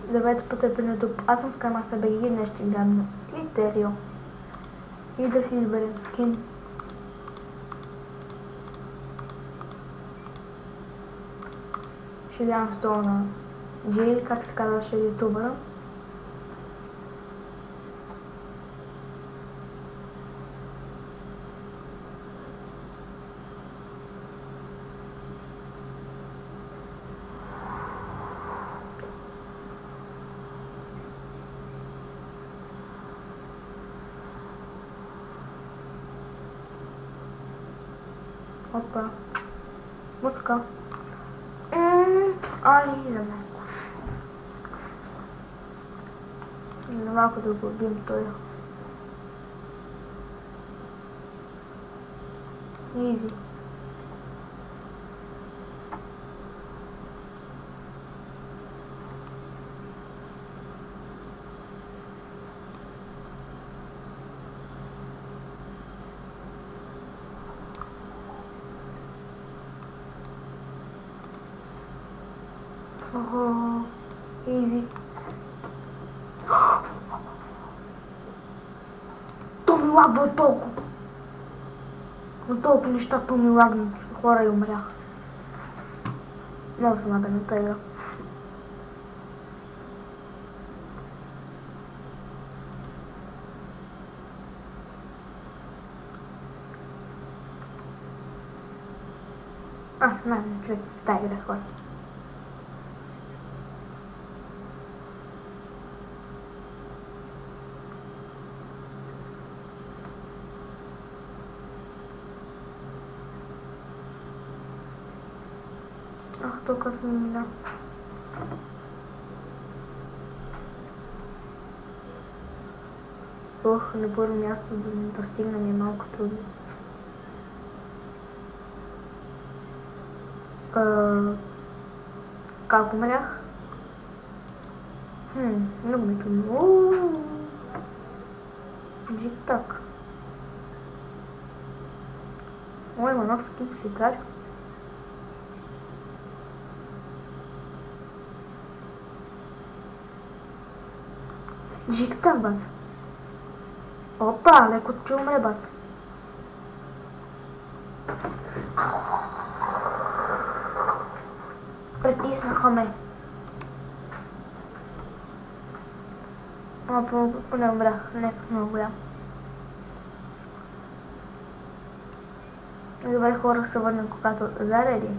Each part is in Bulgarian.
Здравейте, потърпи на YouTube. Аз съм Скаймастър БГ и днес ще играем на Слитерио. И да си изберем скин. Ще играем с това на Джей, как се казваше ютубъра. Опа. Муцка. Ай, за малко. За малко да го убим той. Изи. Ого, изи. То ми лагва толкова. Но толкова неща то ми лагна. Хора и умрях. Много съм набедна тази игра. Аз знам, че тази игра хора. Ах, то как ми мина. Ох, на първо място да стигна ми е малко трудно. Как умрях? Много ми е трудно. Так. Ой, има нов скин в Слитерио. Жик-так, бац. Опа, леко че умре, бац. Притиснаха ме. Поне умрях, не много голям. Добре, хора се върнем, когато зареди.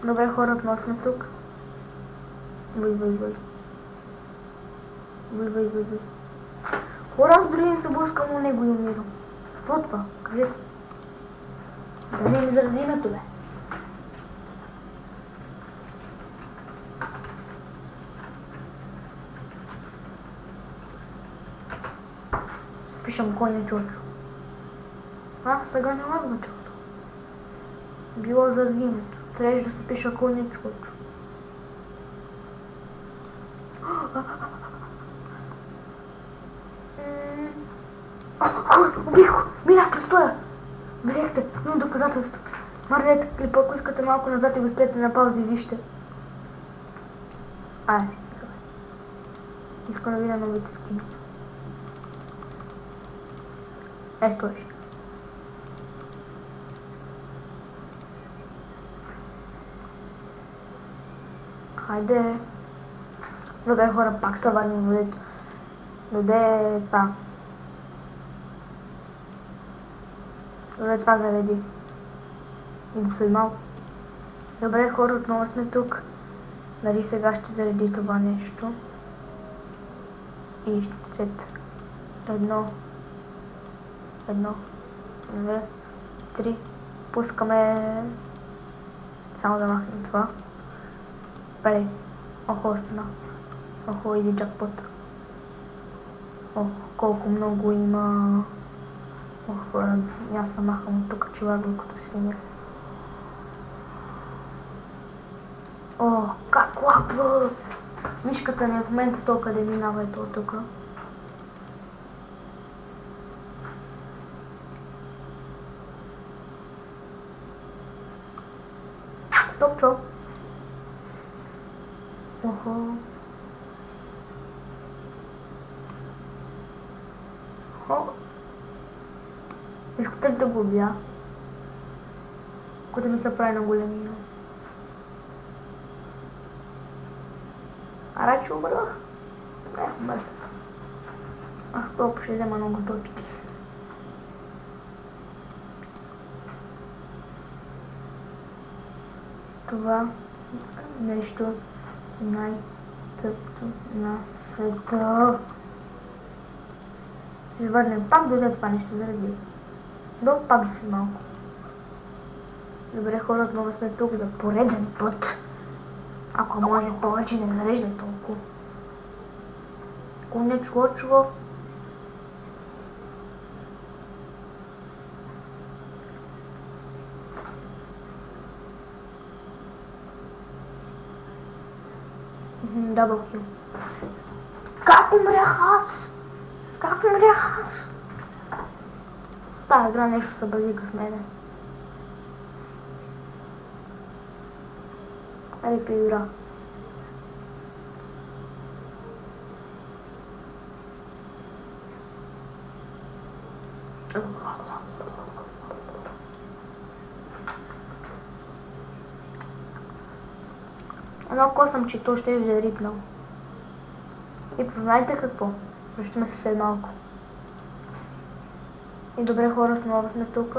Добре, хора, отново сме тук. Бъй. Хора, аз дори не се блъскам, но него и умирам. Какво това? Кажете. Да не ми заради името, бе. Спишам коня Чочо. Сега не лагва чото. Било заради името. Трябваше да се пиша коня Чочо. Убих го! Минах престоя! Взехте! Имам доказателство. Марнете клипа, ако искате малко назад и го спрете на пауза и вижте. Стига. Искам да видя новите скини. Стоиш. Хайде. Добре, хора, пак са върнем доде това. Добре, това зареди. След малко. Добре, хора, отново сме тук. Дали сега ще зареди това нещо. И след едно, две, три. Пускаме. Само да махнем това. Добре. Охо, остана. Охо, иди джакпот. Ох, колко много има. Ох, аз съм махам тук, че лагам като свиня. Ох, как лагва! Мишката ми в момента то къде минава ето от тук. Топчо. Охо. Хо. Искате ли да го убия? Ако да ми се прави на големия. Ара, че умрах? Не, умрах. Ах, топ, ще взема много точки. Това нещо най-тъпто на света. Ще върнем пак до това нещо заради. Долу пак си малко. Добре, хора, отново сме тук за пореден път. Ако може повече не нарежда толкова. Ако не чува. Дабъл кил. Как умрях аз? Как умрях аз? Тая игра нещо се базика с мене. Рипи игра. Едно косъм, че то ще е рипнал. И познайте какво. Връщаме се след малко. И добре, хора, отново сме тук.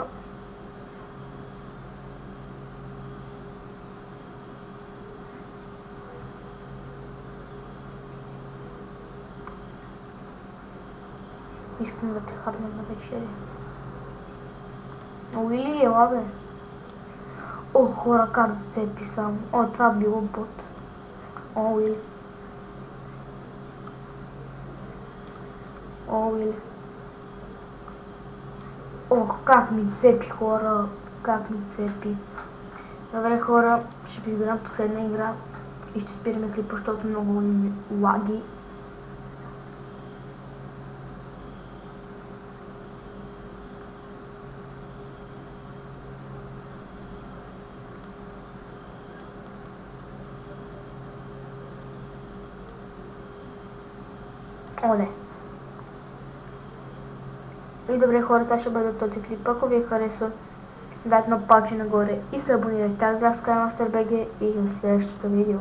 Искам да те хапна на вечеря. Уили, ела бе. О, хора, как да цепи само. О, това било бот. О, Уили. О, Уили. Ох, как ми цепи, хора. Как ми цепи. Добре, хора, ще ви изгледам последна игра. И ще спираме клипа, защото много лаги. Оле. И добре, хората, ще бъде този клип. Ако ви е харесал, дайте на палче нагоре и се абонирайте. Аз бях SkyMasterBG и в следващото видео.